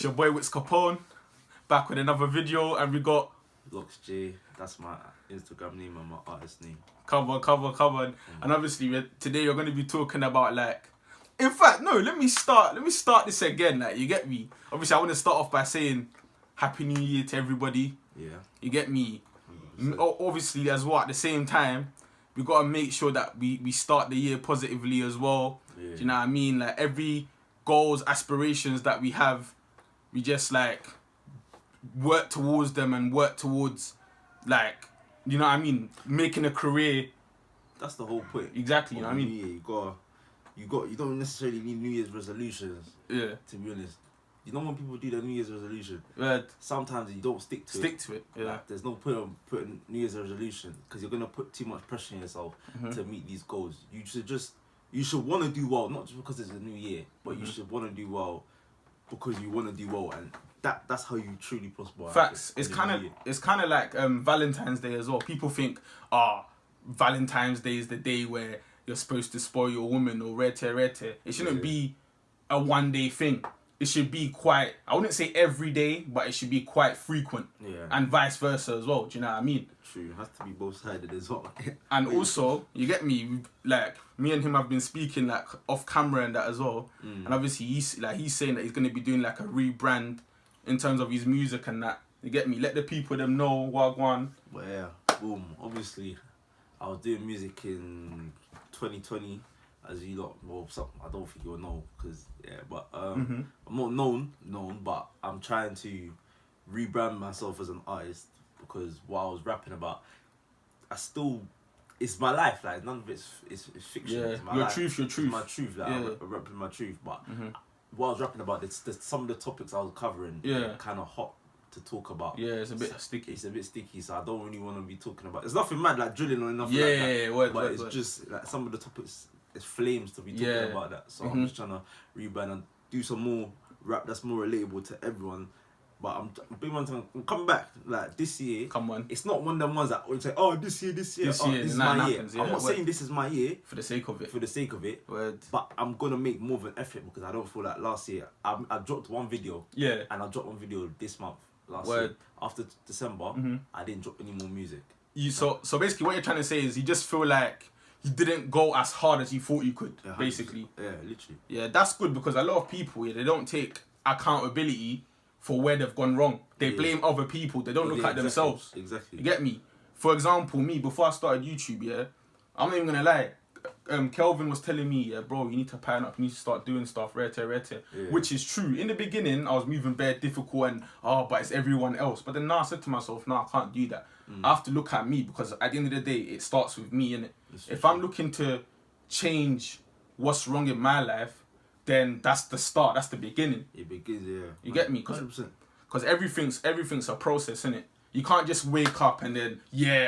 It's your boy Wits Capone, back with another video, and we got Lockz, that's my Instagram name and my artist name. cover. And obviously today you're going to be talking about in fact, no, let me start this again, you get me? Obviously I want to start off by saying Happy New Year to everybody. Yeah. You get me? 100%. Obviously as well, at the same time, we got to make sure that we start the year positively as well. Yeah. Do you know what I mean? Every goals, aspirations that we have, we just work towards them and work towards you know what I mean, making a career. That's the whole point. Exactly, you know what I mean? You don't necessarily need New Year's resolutions. Yeah. To be honest. You know when people do their New Year's resolution, sometimes you don't stick to it. Yeah. There's no point of putting New Year's resolution because you're gonna put too much pressure on yourself to meet these goals. You should want to do well, not just because it's a new year, but you should want to do well because you want to do well, and that's how you truly prosper. Facts. It's kind of like Valentine's Day as well. People think, Valentine's Day is the day where you're supposed to spoil your woman or rete. It shouldn't be a one-day thing. It should be quite, I wouldn't say every day, but it should be quite frequent. Yeah. And vice versa as well. Do you know what I mean? True. It has to be both-sided as well. And also, you get me, me and him have been speaking off camera and that as well. And obviously he's saying that he's going to be doing a rebrand in terms of his music and that. You get me? Let the people them know Wagwan. But yeah, boom. Obviously, I was doing music in 2020, as you lot. Well, I don't think you'll know, but I'm not known, but I'm trying to rebrand myself as an artist because what I was rapping about, it's my life. None of it's fiction. Yeah, it's my your life. truth. It's my truth. I'm rapping my truth, but what I was rapping about, some of the topics I was covering, kind of hot to talk about. Yeah, it's a bit sticky. It's a bit sticky, so I don't really want to be talking about. There's nothing mad like drilling or nothing but it's just some of the topics. It's flames to be talking about that. So I'm just trying to rebrand and do some more rap that's more relatable to everyone. But I'm coming back this year. Come on. It's not one of them ones that would say, this year, this is my year. I'm not saying this is my year for the sake of it. But I'm gonna make more of an effort because I don't feel like last year I dropped one video. Yeah. And I dropped one video this month. Last year. After December, I didn't drop any more music. So basically what you're trying to say is you just feel like you didn't go as hard as you thought you could, basically. Yeah, literally. Yeah, that's good because a lot of people, they don't take accountability for where they've gone wrong. They blame other people. They don't look at themselves. Exactly. You get me? For example, me, before I started YouTube, I'm not even going to lie. Kelvin was telling me, bro, you need to pattern up. You need to start doing stuff, which is true. In the beginning, I was moving bare difficult and, but it's everyone else. But then now I said to myself, I can't do that. I have to look at me because at the end of the day, it starts with me, innit? If I'm looking to change what's wrong in my life, then that's the start. That's the beginning. It begins, yeah. You get me? Because everything's a process, innit? You can't just wake up and then,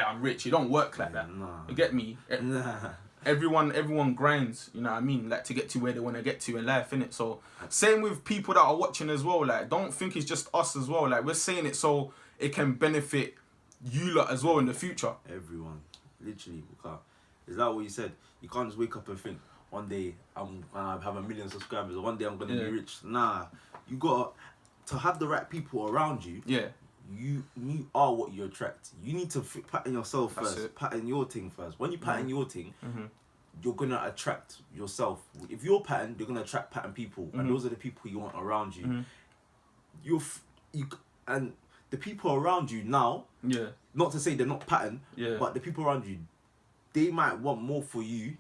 I'm rich. It don't work like that. Nah. You get me? Nah. Everyone grinds, you know what I mean? To get to where they want to get to in life, innit? So, same with people that are watching as well. Don't think it's just us as well. We're saying it so it can benefit you lot as well in the future. Everyone. Literally. Is that what you said? You can't just wake up and think, one day I'm gonna have 1 million subscribers, or one day I'm gonna be rich. Nah. You to have the right people around you. Yeah. You are what you attract. You need to pattern yourself first. Pattern your thing first. When you pattern your thing, you're gonna attract yourself. If you're patterned, you're gonna attract pattern people, and those are the people you want around you. And the people around you now. Yeah. Not to say they're not patterned. Yeah. But the people around you, they might want more for you,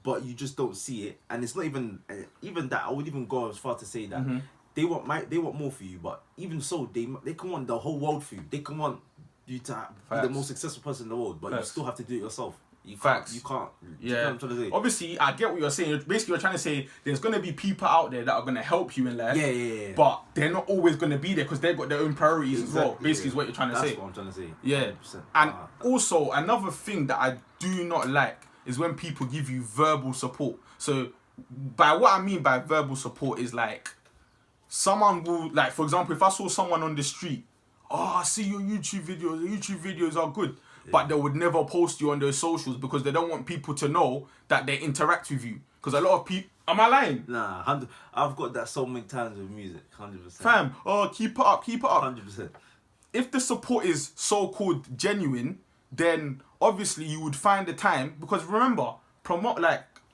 but you just don't see it. And it's not even that. I would even go as far to say that. They want more for you, but even so, they can want the whole world for you. They can want you to be the most successful person in the world, but you still have to do it yourself. You can't. Yeah. You know what I'm trying to say? Obviously, I get what you're saying. Basically, you're trying to say there's going to be people out there that are going to help you in life. Yeah. But they're not always going to be there because they've got their own priorities as well. Basically, is what you're trying to say. That's what I'm trying to say. Yeah. 100%. And also, another thing that I do not like is when people give you verbal support. So, by what I mean by verbal support is someone will, for example, if I saw someone on the street, I see your YouTube videos. Your YouTube videos are good. But they would never post you on their socials because they don't want people to know that they interact with you. Because a lot Am I lying? Nah, 100. I've got that so many times with music. 100%. Fam, oh, keep it up, keep it up. 100%. If the support is so-called genuine, then obviously you would find the time, because remember,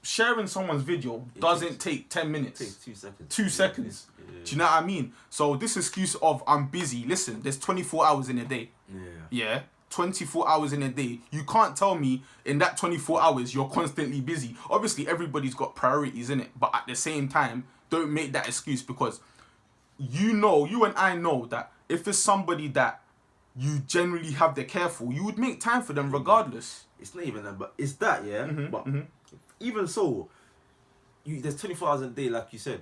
sharing someone's video doesn't take 10 minutes. It takes 2 seconds. 2 seconds. Yeah. Do you know what I mean? So this excuse of I'm busy, listen, there's 24 hours in a day. Yeah. 24 hours in a day. You can't tell me in that 24 hours you're constantly busy. Obviously everybody's got priorities in it, but at the same time, don't make that excuse, because you and I know that if it's somebody that you generally have the care for, you would make time for them regardless. It's not even that, but it's that, yeah. But even so, there's 24 hours a day, like you said.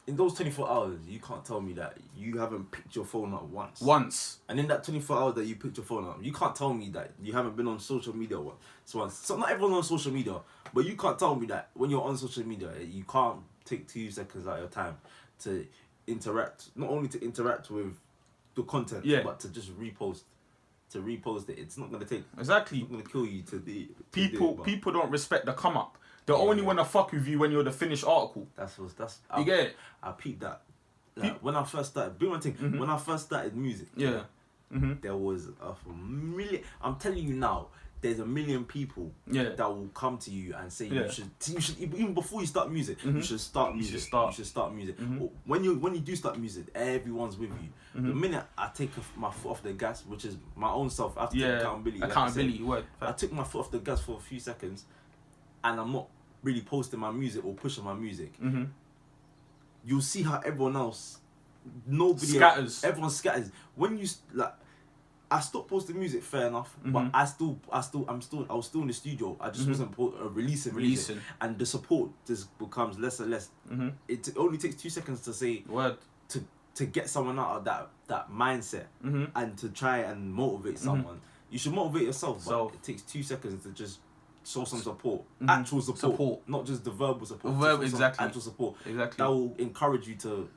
In those 24 hours, you can't tell me that you haven't picked your phone up once. And in that 24 hours that you picked your phone up, you can't tell me that you haven't been on social media once. So not everyone's on social media, but you can't tell me that when you're on social media, you can't take 2 seconds out of your time to interact. Not only to interact with the content, but to just repost. To repost it, it's not gonna take. Exactly. It's not gonna kill you to the people don't respect the come up. They only want to fuck with you when you're the finished article. You get it? I peeped that. Like, when I first started, when I first started music, there was a million. I'm telling you now, there's a million people that will come to you and say you should even before you start music, you should start music. You should start music. When you do start music, everyone's with you. The minute I take my foot off the gas, which is my own self, I have to take accountability. Accountability, word. I took my foot off the gas for a few seconds, and I'm not really posting my music or pushing my music. You'll see how everyone else, everyone scatters. When you I stopped posting music, fair enough, but I was still in the studio. I just wasn't releasing music, and the support just becomes less and less. It only takes 2 seconds to say word to get someone out of that mindset and to try and motivate someone. You should motivate yourself, but it takes 2 seconds to just show some support, actual support, not just the verbal support. Exactly. Actual support. Exactly. That will encourage you to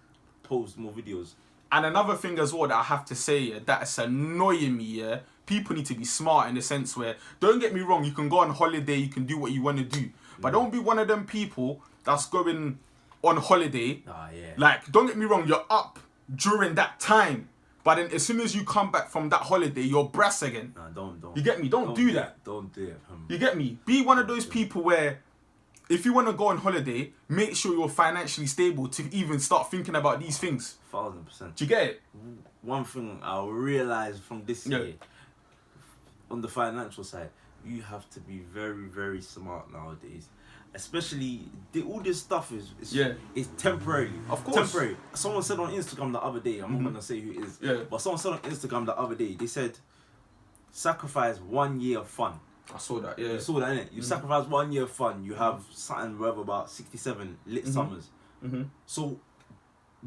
post more videos. And another thing as well that I have to say, that's annoying me, people need to be smart in the sense where, don't get me wrong, you can go on holiday, you can do what you want to do, but don't be one of them people that's going on holiday. Like, don't get me wrong, you're up during that time, but then as soon as you come back from that holiday, you're brass again. Nah, don't. You get me? Don't do that. Don't do it. You get me? Be one of those people where, if you want to go on holiday, make sure you're financially stable to even start thinking about these things. 1000%. Do you get it? One thing I realized from this year, on the financial side, you have to be very, very smart nowadays. Especially, all this stuff is temporary. Of course. Temporary. Someone said on Instagram the other day, I'm not going to say who it is, but someone said on Instagram the other day, they said, sacrifice 1 year of fun. I saw that, You saw that, innit? You sacrifice 1 year of fun, you have something worth about 67 lit summers. So,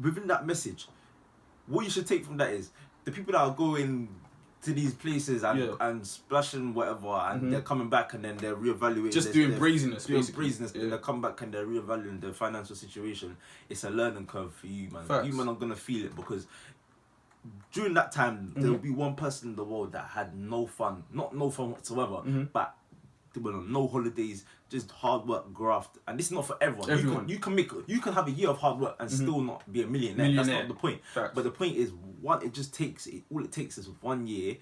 within that message, what you should take from that is, the people that are going to these places and splashing whatever, and they're coming back and then they're reevaluating. Just doing brazenness, basically. And they come back and they're reevaluating their financial situation. It's a learning curve for you, man. Facts. You man are going to feel it, because during that time, there will be one person in the world that had no fun. Not no fun whatsoever, but they were on no holidays, just hard work, graft. And this is not for everyone. You can have a year of hard work and still not be a millionaire. That's not the point. Facts. But the point is, all it takes is 1 year.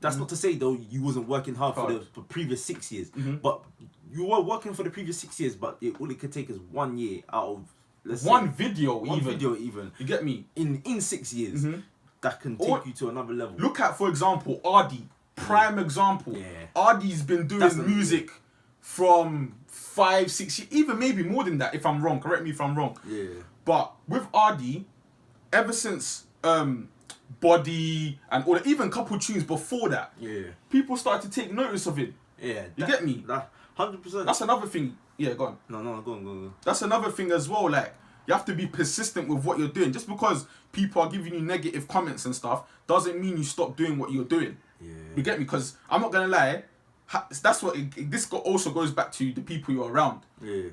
That's not to say though you wasn't working hard for the previous 6 years, but you were working for the previous 6 years. But all it could take is 1 year out of one video. You get me? In 6 years, that can take you to another level. Look at, for example, Ardy. Prime example. Ardy's been doing music from 5, 6 years, even maybe more than that. If I'm wrong, correct me if I'm wrong. But with Ardy, ever since Body and all that, even couple tunes before that, people started to take notice of it. You get me? 100%. That's another thing. Yeah, go on. No, go on. That's another thing as well. Like, you have to be persistent with what you're doing. Just because people are giving you negative comments and stuff doesn't mean you stop doing what you're doing. You get me? Because I'm not gonna lie, that's what this also goes back to the people you're around.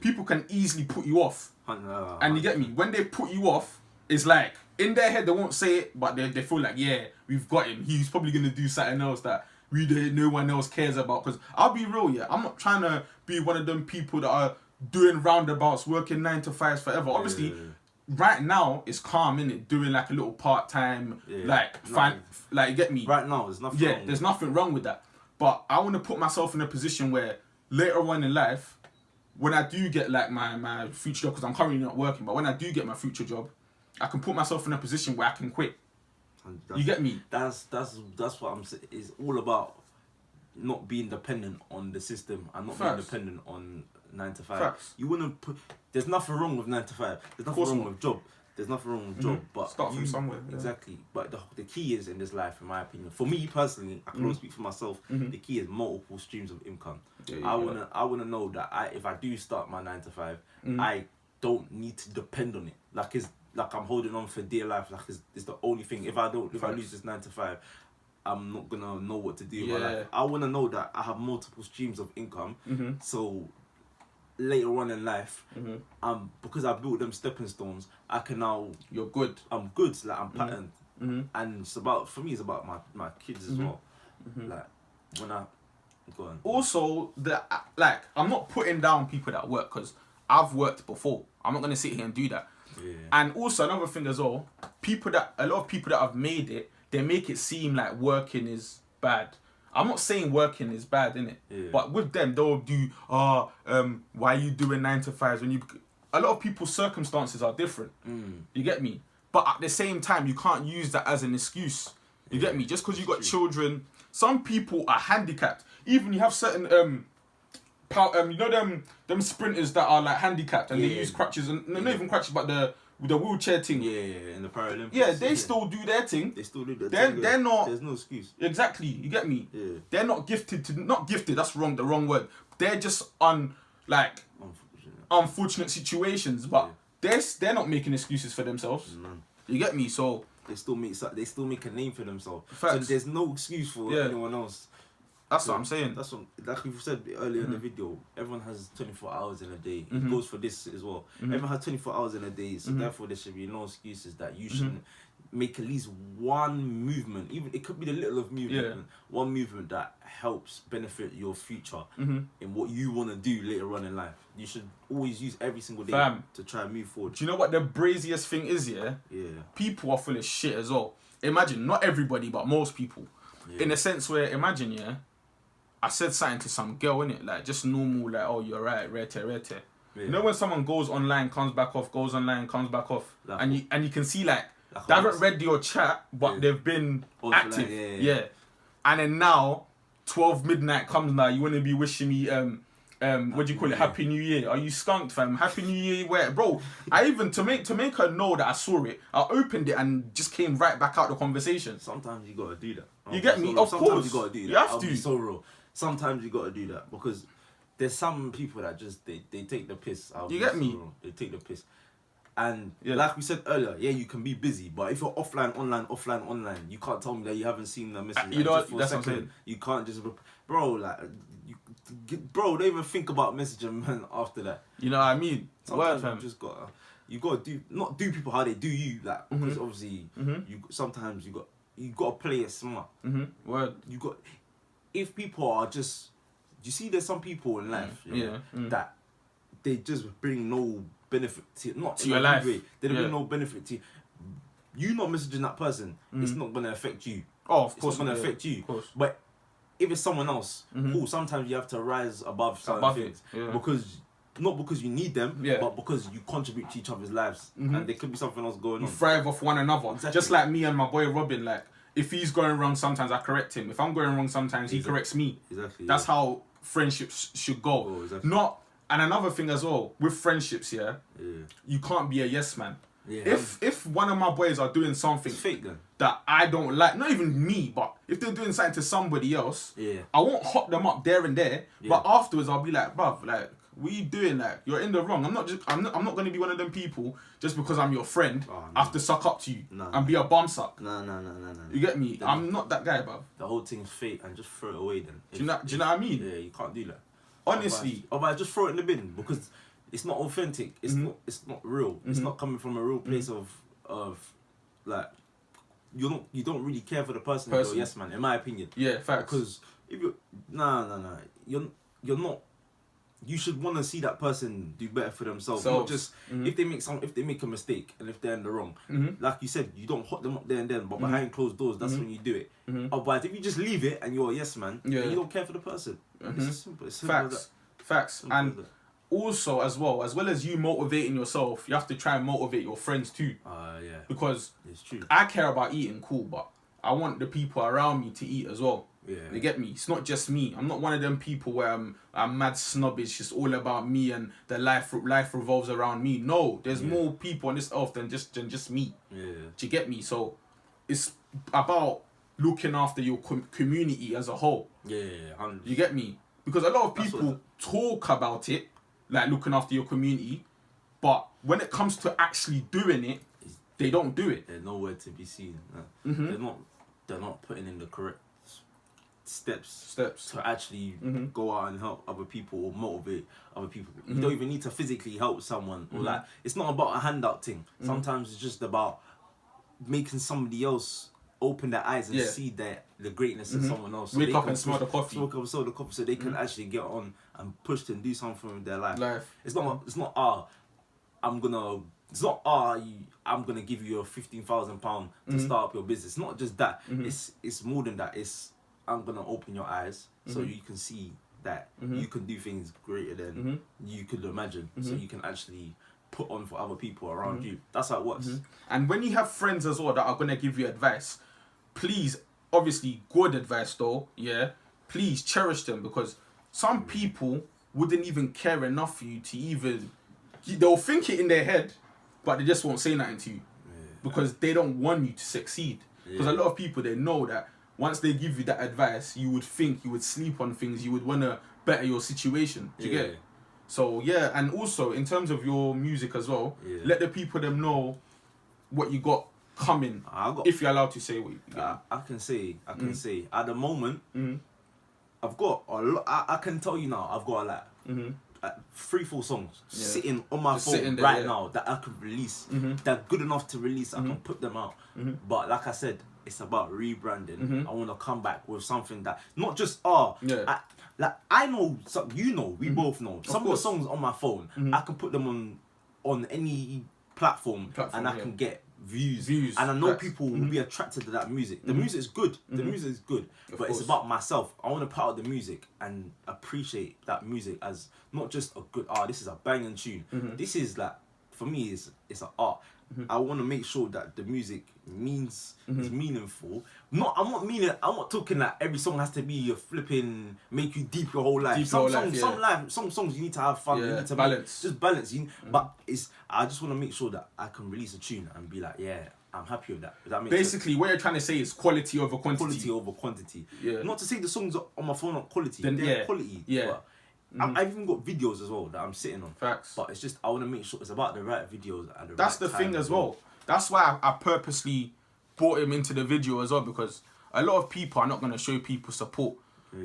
People can easily put you off, and you get me? When they put you off, it's like in their head they won't say it, but they feel like, yeah, we've got him. He's probably gonna do something else that no one else cares about. Because I'll be real, I'm not trying to be one of them people that are doing roundabouts, working 9 to 5s forever. Obviously, right now it's calm, innit? Doing like a little part time, like you get me. Right now, there's nothing. Yeah, there's nothing wrong with that. But I want to put myself in a position where later on in life, when I do get like my future job, because I'm currently not working, but when I do get my future job, I can put myself in a position where I can quit. You get me? That's what I'm saying. It's all about not being dependent on the system and not being dependent on 9 to 5. You wouldn't put. There's nothing wrong with 9 to 5. There's nothing wrong with job. There's nothing wrong with job. But start from somewhere. Exactly. But the key is in this life, in my opinion. For me personally, I can only speak for myself. The key is multiple streams of income. I wanna know that if I do start my 9 to 5, I don't need to depend on it. Like I'm holding on for dear life. Like it's the only thing. If I lose this 9 to 5, I'm not gonna know what to do with my life. I wanna know that I have multiple streams of income. So later on in life, because I built them stepping stones, I can now. You're good. I'm good. Like I'm patterned, and it's about my kids as well. Like when I go on. Also, I'm not putting down people that work because I've worked before. I'm not gonna sit here and do that. Yeah. And also another thing as well, a lot of people that have made it, they make it seem like working is bad. I'm not saying working is bad, innit? Yeah. But with them, they'll do, why are you doing 9 to 5s when you... A lot of people's circumstances are different. You get me? But at the same time, you can't use that as an excuse. You get me? Just because you got children, some people are handicapped. Even you have certain, you know them sprinters that are like handicapped and they use crutches, and not even crutches, but the wheelchair thing. Yeah, in the Paralympics. Yeah, they still do their thing. They still do their thing. They're not. There's no excuse. Exactly, you get me. Yeah. They're not gifted. That's wrong. The wrong word. They're just unfortunate situations, but they're not making excuses for themselves. None. You get me? So they still make a name for themselves. Facts. So there's no excuse for anyone else. That's what I'm saying. That's what, like we said earlier in the video, everyone has 24 hours in a day. It goes for this as well. Everyone has 24 hours in a day, so therefore there should be no excuses that you shouldn't make at least one movement. Even it could be the little of movement, one movement that helps benefit your future in what you want to do later on in life. You should always use every single day to try and move forward. Do you know what the braziest thing is? Yeah, people are full of shit as well. Imagine, not everybody, but most people, in a sense where imagine, I said something to some girl, innit? Like, just normal, like, oh, you're right, rete. Yeah. You know when someone goes online, comes back off, goes online, comes back off, like, and you can see, like they haven't read your chat, but they've been active. Like, And then now, 12 midnight comes now, you want to be wishing me, what do you call it, Happy New Year. Are you skunked, fam? Happy New Year, where? Bro, I even, to make her know that I saw it, I opened it and just came right back out the conversation. Sometimes you gotta do that. You get me? Of course. Sometimes you gotta do that. You have I'll to. Be so real. Sometimes you gotta do that because there's some people that just they take the piss. You get me? Real. They take the piss, and like we said earlier, you can be busy, but if you're offline, online, you can't tell me that you haven't seen the message. You know what I'm saying. You can't just, bro, don't even think about messaging man after that. You know what I mean? Sometimes you gotta not do people how they do you, like because obviously sometimes you gotta play it smart. Word. If people are just, you see, there's some people in life that they just bring no benefit to your life. They don't bring no benefit to you. You not messaging that person, it's not gonna affect you. Oh, of course, it's not gonna affect you. Of course. But if it's someone else, cool. Sometimes you have to rise above certain things because. Not because you need them, but because you contribute to each other's lives, and there could be something else going on. You thrive off one another. Exactly. Just like me and my boy Robin. Like, if he's going wrong, sometimes I correct him. If I'm going wrong, sometimes he corrects me. Exactly. That's how friendships should go. Oh, exactly. And another thing as well with friendships, you can't be a yes man. Yeah. If one of my boys are doing something fake then that I don't like, not even me, but if they're doing something to somebody else, I won't hot them up there and there. But afterwards, I'll be like, bruv, like, what are you doing? Like, you're in the wrong. I'm not going to be one of them people just because I'm your friend. I have to suck up to you and be a bum suck. No. You get me? I'm not that guy, bruv. The whole thing's fake and just throw it away then. Do you know what I mean? Yeah, you can't do that. Honestly, otherwise just throw it in the bin because it's not authentic. It's not real. It's not coming from a real place of like you don't really care for the person. Yes, man. In my opinion. Yeah, facts. Because if you're you're not. you should want to see that person do better for themselves. Not just if they make a mistake and if they're in the wrong. Like you said, you don't hot them up there and then, but behind closed doors, that's when you do it. Otherwise, if you just leave it and you're a yes man, and you don't care for the person. It's simple. It's simple. Facts. And also as well as you motivating yourself, you have to try and motivate your friends too. Yeah. Because it's true. I care about eating, cool, but I want the people around me to eat as well. Yeah. You get me? It's not just me. I'm not one of them people where I'm mad snobbish, just all about me and the life revolves around me. No, there's more people on this earth than just me. Yeah. Do you get me? So it's about looking after your community as a whole. Yeah. You get me? Because a lot of people talk about it, like looking after your community, but when it comes to actually doing it, they don't do it. They're nowhere to be seen. They're not putting in the correct steps to actually go out and help other people or motivate other people. You don't even need to physically help someone or like, it's not about a handout thing. Sometimes it's just about making somebody else open their eyes and see the greatness in someone else. So wake up and smell the coffee. So they can actually get on and push and do something with their life. It's not I'm gonna give you a £15,000 to start up your business. It's not just that. It's more than that. It's I'm gonna open your eyes so you can see that you can do things greater than you could imagine. So you can actually put on for other people around you. That's how it works. And when you have friends as well that are gonna give you advice, please, obviously good advice though, yeah, please cherish them, because some people wouldn't even care enough for you to even, they'll think it in their head, but they just won't say nothing to you because they don't want you to succeed. Because a lot of people, they know that once they give you that advice, you would think, you would sleep on things, you would want to better your situation. Do you get it? So yeah, and also in terms of your music as well, let the people them know what you got coming. If you're allowed to say what you got. I can say at the moment, I've got a lot. I can tell you now, I've got like 3-4 songs sitting on my phone there, now that I could release. They're good enough to release. I can put them out. But like I said, it's about rebranding. I want to come back with something that not just I know, we both know some of the songs on my phone. I can put them on any platform and I can get views, and I know people will be attracted to that music. The music is good. The music is good, but it's about myself. I want to put out the music and appreciate that music as not just a good this is a banging tune. This is like, for me, it's an art. I want to make sure that the music is meaningful. I'm not talking that every song has to be a flipping make you deep your whole life. Some songs you need to have fun. You need to balance. Just balance. But I just want to make sure that I can release a tune and be like, I'm happy with that. Does that make Basically, sense? what you're trying to say is quality over quantity. Quality over quantity. Yeah. Not to say the songs on my phone aren't quality. They're quality. Yeah. But I've even got videos as well that I'm sitting on. Facts. But it's just, I want to make sure it's about the right videos at the That's right the thing as well. That's why I purposely brought him into the video as well, because a lot of people are not going to show people support,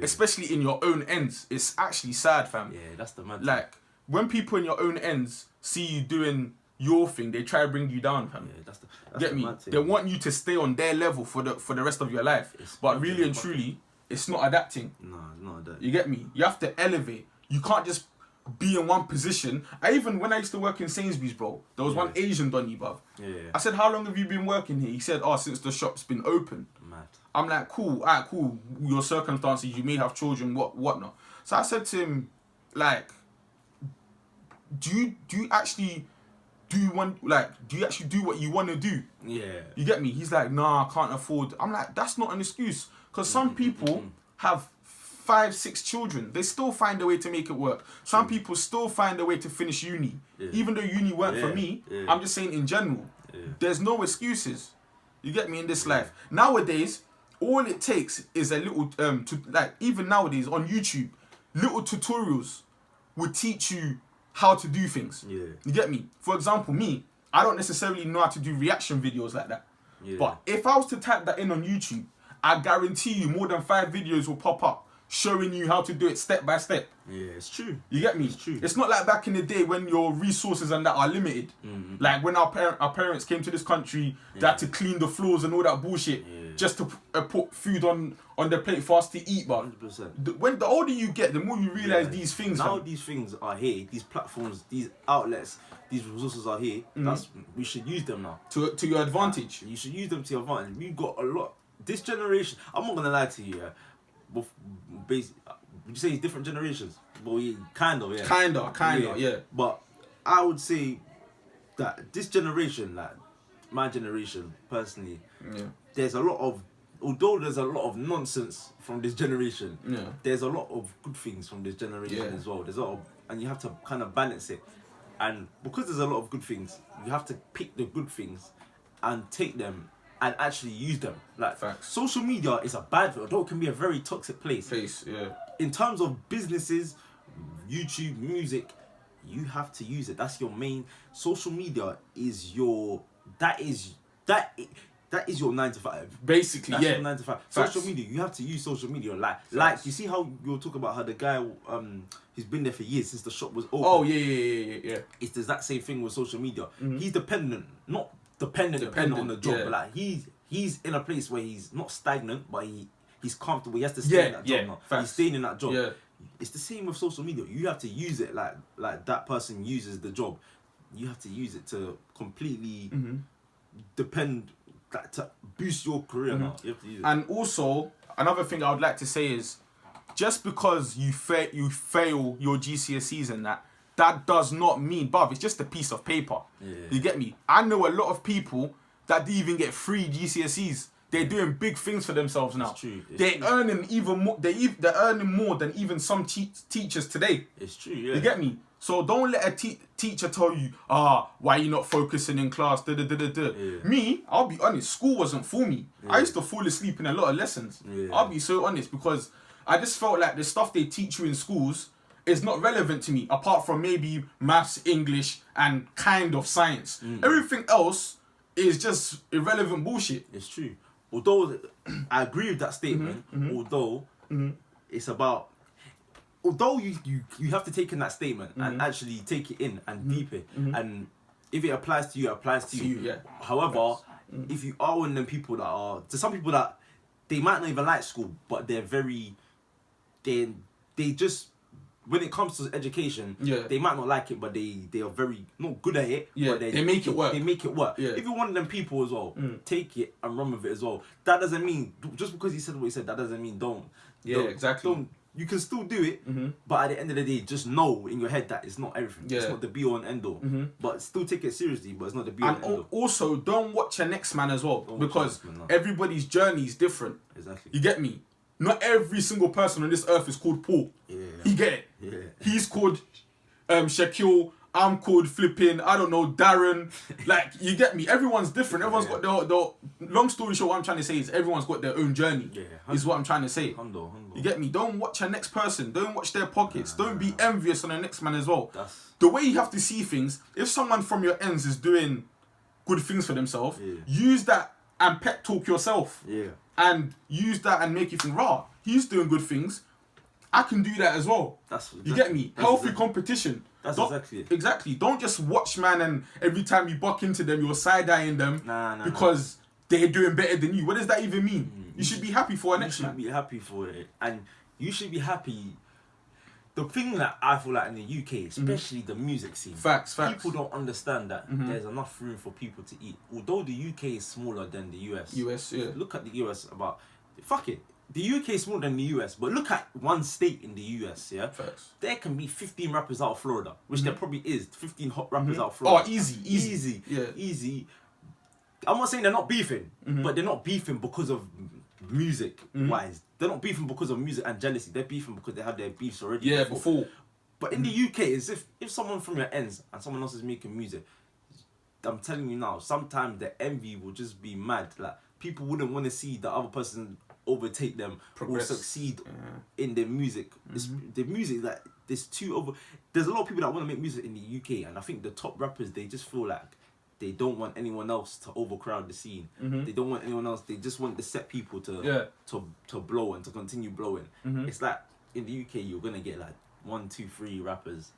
especially in your own ends. It's actually sad, fam. Yeah, that's the mad thing. Like, when people in your own ends see you doing your thing, they try to bring you down, fam. Yeah, that's Get the me? mad thing. They want you to stay on their level for the rest of your life. But really and truly, it's not adapting. No, it's not adapting. You get me? You have to elevate. You can't just be in one position. When I used to work in Sainsbury's, bro, there was one Asian Donny, bruv. Yeah. I said, how long have you been working here? He said, since the shop's been open. Mad. I'm like, cool, alright, cool. Your circumstances, you may have children, whatnot. So I said to him, like, do you actually do what you want to do? Yeah. You get me? He's like, nah, I can't afford. I'm like, that's not an excuse. Because some people have 5-6 children. They still find a way to make it work. Some people still find a way to finish uni. Even though uni weren't for me, I'm just saying in general. There's no excuses. You get me? In this life. Nowadays, all it takes is a little, even nowadays on YouTube, little tutorials would teach you how to do things. Yeah. You get me? For example, me, I don't necessarily know how to do reaction videos like that. Yeah. But if I was to type that in on YouTube, I guarantee you more than 5 videos will pop up showing you how to do it step by step. Yeah, it's true. You get me? It's true. It's not like back in the day when your resources and that are limited. Like when our parents came to this country, they had to clean the floors and all that bullshit. just to put food on their plate for us to eat. But 100%. When the older you get, the more you realise these things. Now these things are here. These platforms, these outlets, these resources are here. We should use them now to your advantage. You should use them to your advantage. We've got a lot. This generation, I'm not gonna lie to you. Would you say it's different generations? Well, yeah, kind of, yeah. But I would say that this generation, like my generation, personally, there's a lot of, although there's a lot of nonsense from this generation, there's a lot of good things from this generation as well. There's a lot of, and you have to kind of balance it. And because there's a lot of good things, you have to pick the good things and take them and actually use them. Like, facts. Social media is a bad thing, although it can be a very toxic place. In terms of businesses, YouTube, music, you have to use it. That's your main. Social media is your. That is your 9 to 5. Basically, that's your 9 to 5. Facts. Social media, you have to use social media. Like you see how you'll talk about how the guy he's been there for years since the shop was open. Oh yeah. It's the exact same thing with social media. He's dependent, not dependent on the job, but like he's in a place where he's not stagnant, but he's comfortable. He has to stay in that job now. Facts. He's staying in that job. Yeah. It's the same with social media. You have to use it like that person uses the job. You have to use it to completely depend, like, to boost your career now. You have to use it. And also, another thing I would like to say is, just because you fail your GCSEs and that does not mean, bruv, it's just a piece of paper. You get me? I know a lot of people that didn't even get 3 GCSEs. They're doing big things for themselves now. It's true. They're earning even more. They're earning more than even some teachers today. It's true. Yeah. You get me? So don't let a teacher tell you, why you not focusing in class? Me, I'll be honest. School wasn't for me. I used to fall asleep in a lot of lessons. I'll be so honest, because I just felt like the stuff they teach you in schools is not relevant to me, apart from maybe maths, English, and kind of science. Everything else is just irrelevant bullshit. It's true. Although I agree with that statement, although it's about, although you have to take in that statement and actually take it in and deep it, and if it applies to you, it applies to you. However, if you are one of them people that are, to some people that they might not even like school, but they're very, they just, when it comes to education, they might not like it, but they are very not good at it. But they make it work. They make it work. If you're one of them people as well, take it and run with it as well. That doesn't mean, just because he said what he said, that doesn't mean don't. Exactly. You can still do it, but at the end of the day, just know in your head that it's not everything. It's not the be all and end all. But still take it seriously, but it's not the be all and end all. Also, don't watch your next man as well, because everybody's journey is different. Exactly. You get me? Not every single person on this earth is called Paul. You get it? He's called Shaquille. I'm called flipping, I don't know, Darren. Like, you get me? Everyone's different. Everyone's got their long story short, what I'm trying to say is everyone's got their own journey. Is what I'm trying to say. Humble. You get me? Don't watch your next person. Don't watch their pockets. Don't be envious on the next man as well. The way you have to see things, if someone from your ends is doing good things for themselves, use that and pep talk yourself. And use that and make you think, rah, he's doing good things. I can do that as well. You get me? Healthy competition. That's exactly it. Exactly. Don't just watch, man, and every time you buck into them, you're side-eyeing them because they're doing better than you. What does that even mean? You should be happy for an next man. You should be happy for it. And you should be happy. The thing that I feel like in the UK, especially the music scene, facts. People don't understand that there's enough room for people to eat. Although the UK is smaller than the US. Look at the US about... Fuck it. The UK is smaller than the US, but look at one state in the US, Facts. There can be 15 rappers out of Florida, which there probably is. 15 hot rappers out of Florida. Oh, easy. Easy. I'm not saying they're not beefing, but they're not beefing because of music-wise. They're not beefing because of music and jealousy. They're beefing because they have their beefs already. Before. But in the UK, it's if someone from your ends and someone else is making music, I'm telling you now, sometimes the envy will just be mad. Like, people wouldn't want to see the other person overtake them or succeed in their music. The music that there's a lot of people that want to make music in the UK, and I think the top rappers, they just feel like they don't want anyone else to overcrowd the scene. They don't want anyone else. They just want the set people to blow and to continue blowing. It's like in the UK, you're gonna get like 1, 2, 3 rappers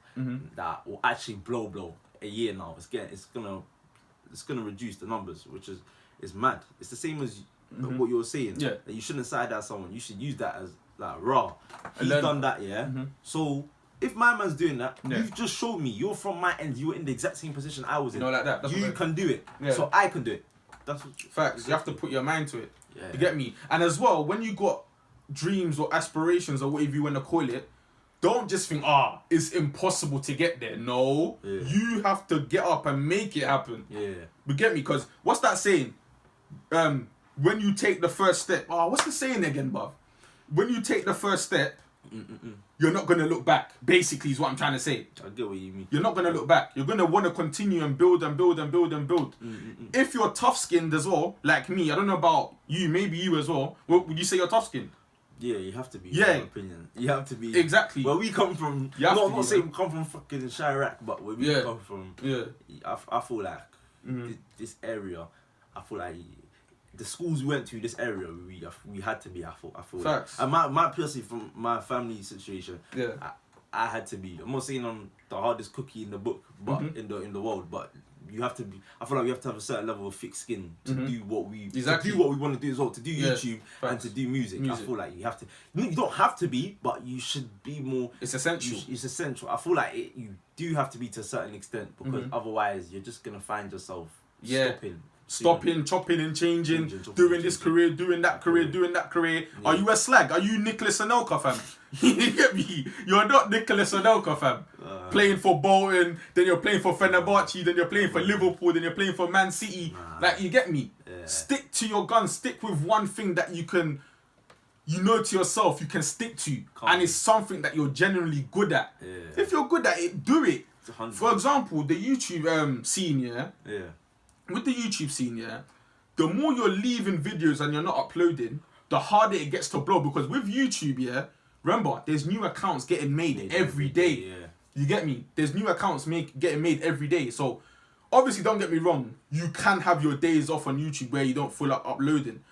that will actually blow a year now. It's gonna reduce the numbers, which is mad. It's the same as what you're saying. Yeah. That you shouldn't side out someone. You should use that as like raw. He's then, done that, yeah. So if my man's doing that, Yeah. you've just showed me you're from my end. You were in the exact same position I was in. Like that. That's you can do it. Yeah. So I can do it. That's what facts. You have to put your mind to it. Yeah. You get me? And as well, when you got dreams or aspirations or whatever you want to call it, don't just think, it's impossible to get there. No, you have to get up and make it happen. Yeah. You get me? Because what's that saying? When you take the first step, what's the saying again, bruv? When you take the first step, you're not gonna look back. Basically, is what I'm trying to say. I get what you mean. You're not gonna look back. You're gonna want to continue and build and build and build and build. If you're tough-skinned as well, like me, I don't know about you, maybe you as well. What would you say you're tough-skinned? Yeah, you have to be. Yeah. In my opinion, you have to be. Exactly. Where we come from, You have to I'm be, not saying we come from fucking Chirac, but where we come from, I feel like this area, I feel like the schools we went to, this area, we had to be. I feel Facts. Like, and my personally from my family situation, Yeah. I had to be. I'm not saying I'm the hardest cookie in the book, but in the world, but. You have to be. I feel like we have to have a certain level of thick skin to do what we to do what we want to do as well. To do YouTube and to do music. I feel like you have to. You don't have to be, but you should be more. It's essential. It's essential. I feel like you do have to be to a certain extent because otherwise you're just gonna find yourself stopping, chopping and changing, doing this career, doing that career, doing that career. Yeah. Are you a slag? Are you Nicholas Anelka, fam? You get me? You're not Nicholas Anelka, fam. Playing for Bolton, then you're playing for Fenerbahce, then you're playing for Liverpool, then you're playing for Man City. Like, you get me? Yeah. Stick to your guns. Stick with one thing that you can, to yourself, you can stick to. And it's something that you're genuinely good at. Yeah. If you're good at it, do it. For example, the YouTube scene, yeah? With the YouTube scene, the more you're leaving videos and you're not uploading, the harder it gets to blow. Because with YouTube, remember, there's new accounts getting made every day. Yeah. You get me? There's new accounts getting made every day. So, obviously, don't get me wrong. You can have your days off on YouTube where you don't feel like uploading.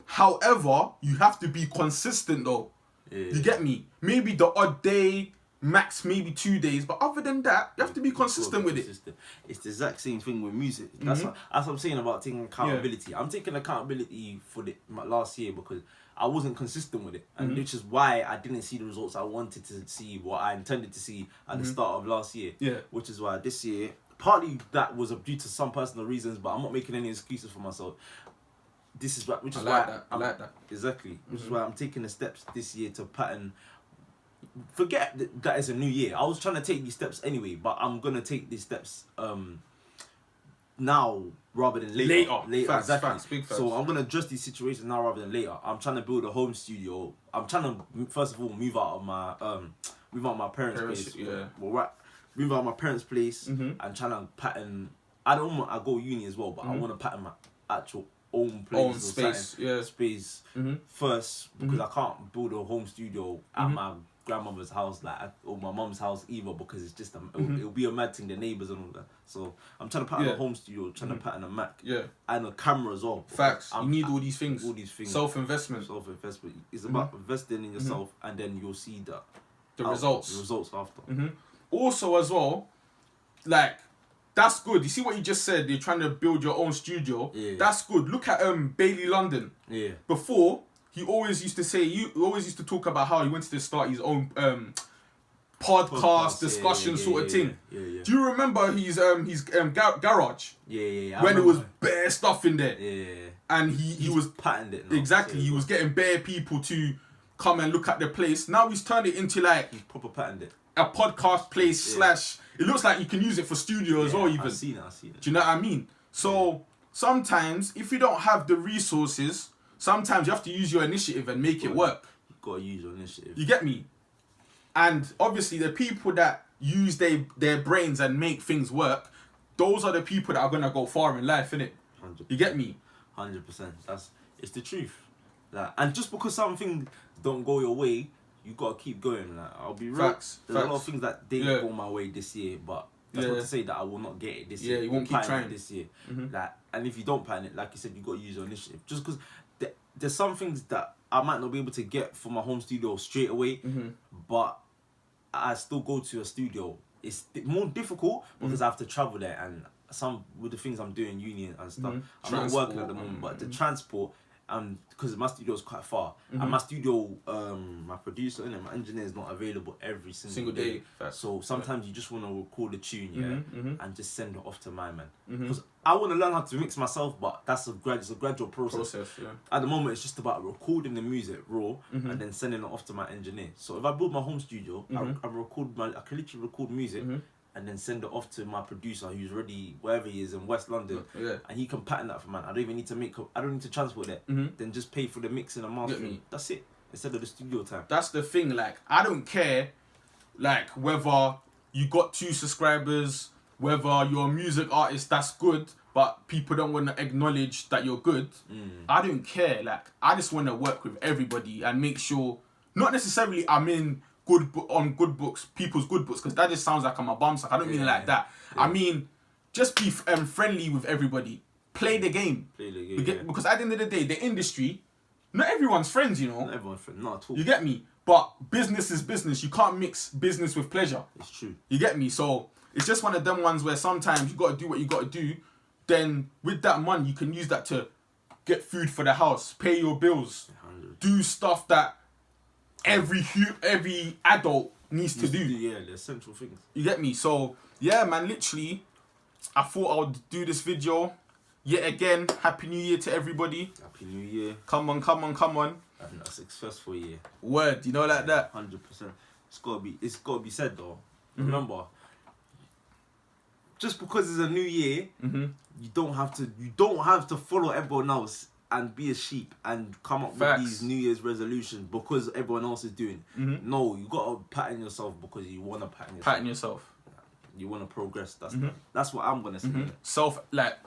However, you have to be consistent though. Yeah. You get me? Maybe the odd day, max maybe 2 days, but other than that, you have to be consistent with it. It's the exact same thing with music. That's what I'm saying about taking accountability. Yeah. I'm taking accountability for my last year because I wasn't consistent with it, and which is why I didn't see the results I wanted to see, what I intended to see at the start of last year. Yeah. Which is why this year, partly that was due to some personal reasons, but I'm not making any excuses for myself. This is why, which is why I like that. Exactly. Which is why I'm taking the steps this year to pattern. Forget that it's a new year. I was trying to take these steps anyway, but I'm gonna take these steps now rather than later. Facts, exactly. Facts, big facts. So I'm gonna address these situations now rather than later. I'm trying to build a home studio. I'm trying to first of all move out of my parents' place. Yeah. Move out of my parents' place and trying to pattern. I go uni as well, but I want to pattern my actual own place, space first because I can't build a home studio at my grandmother's house or my mum's house either because it's just it'll be a mad thing, the neighbours and all that. So I'm trying to pattern a home studio, trying to pattern a Mac, and a camera as well. Facts. You need all these things. Self-investment. It's about investing in yourself, and then you'll see the results. The results after. Also, as well, like. That's good. You see what you just said? You're trying to build your own studio. Yeah. That's good. Look at Bailey London. Yeah. Before, he always used to talk about how he wanted to start his own podcast discussion sort of thing. Yeah. Do you remember his garage? Yeah. When it was bare stuff in there. Yeah. And he was patented it. Now, exactly. He was getting bare people to come and look at the place. Now he's turned it into like he's proper patented it. A podcast place / it looks like you can use it for studio as well even. I see that. Do you know what I mean? So sometimes if you don't have the resources, sometimes you have to use your initiative and make it work. You gotta use your initiative. You get me? And obviously the people that use their brains and make things work, those are the people that are gonna go far in life, innit? 100%. You get me? 100%. It's the truth. And just because something don't go your way, you gotta keep going. I'll be real. There's a lot of things that didn't go my way this year, but that's not to say that I will not get it this year. Yeah, you won't keep trying this year. And if you don't plan it, like you said, you gotta use your initiative. Just because there's some things that I might not be able to get from my home studio straight away, but I still go to a studio. It's more difficult because I have to travel there, and some with the things I'm doing, uni and stuff. I'm not working at the moment, but the transport. because my studio is quite far, and my studio, my producer and my engineer is not available every single day. So sometimes you just want to record a tune, and just send it off to my man. Because I want to learn how to mix myself, but it's a gradual process. At the moment, it's just about recording the music raw and then sending it off to my engineer. So if I build my home studio, I can literally record music. And then send it off to my producer who's already wherever he is in West London, and he can pattern that for man. I don't even need to I don't need to transport it. Then just pay for the mixing and mastering. That's it. Instead of the studio time. That's the thing. Like, I don't care, like, whether you got 2 subscribers, whether you're a music artist that's good, but people don't want to acknowledge that you're good. I don't care. Like, I just want to work with everybody and make sure, not necessarily I'm in good books, people's good books, because that just sounds like I'm a bumsuck. I don't mean it like that. I mean, just be friendly with everybody. Play the game. Because at the end of the day, the industry, not everyone's friends, you know. Not everyone's friends, not at all. You get me? But business is business. You can't mix business with pleasure. It's true. You get me? So it's just one of them ones where sometimes you got to do what you got to do. Then with that money, you can use that to get food for the house, pay your bills, 100. Do stuff that every adult needs to do. Yeah, the essential things. You get me? So yeah, man, literally, I thought I would do this video. Yet again, Happy New Year to everybody. Happy New Year. Come on. And a successful year. Word, you know, like that. 100%. It's gotta be said though. Remember, just because it's a new year, you don't have to follow everyone else and be a sheep and come up with these New Year's resolutions because everyone else is doing. No, you gotta pattern yourself because you wanna pattern yourself. You wanna progress. That's what I'm gonna say.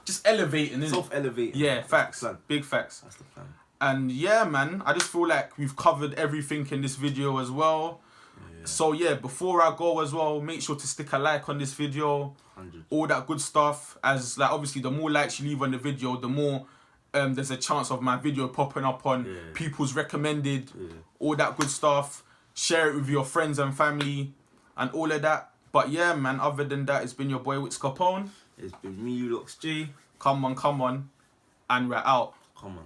Just elevating, innit? Self-elevating. Yeah, facts. Big facts. That's the plan. And yeah, man, I just feel like we've covered everything in this video as well. So yeah, before I go as well, make sure to stick a like on this video. 100. All that good stuff. As like obviously, the more likes you leave on the video, the more there's a chance of my video popping up on people's recommended. All that good stuff. Share it with your friends and family, and all of that. But yeah, man. Other than that, it's been your boy Wix Capone. It's been me, Lockz J. Come on, and we're out. Come on.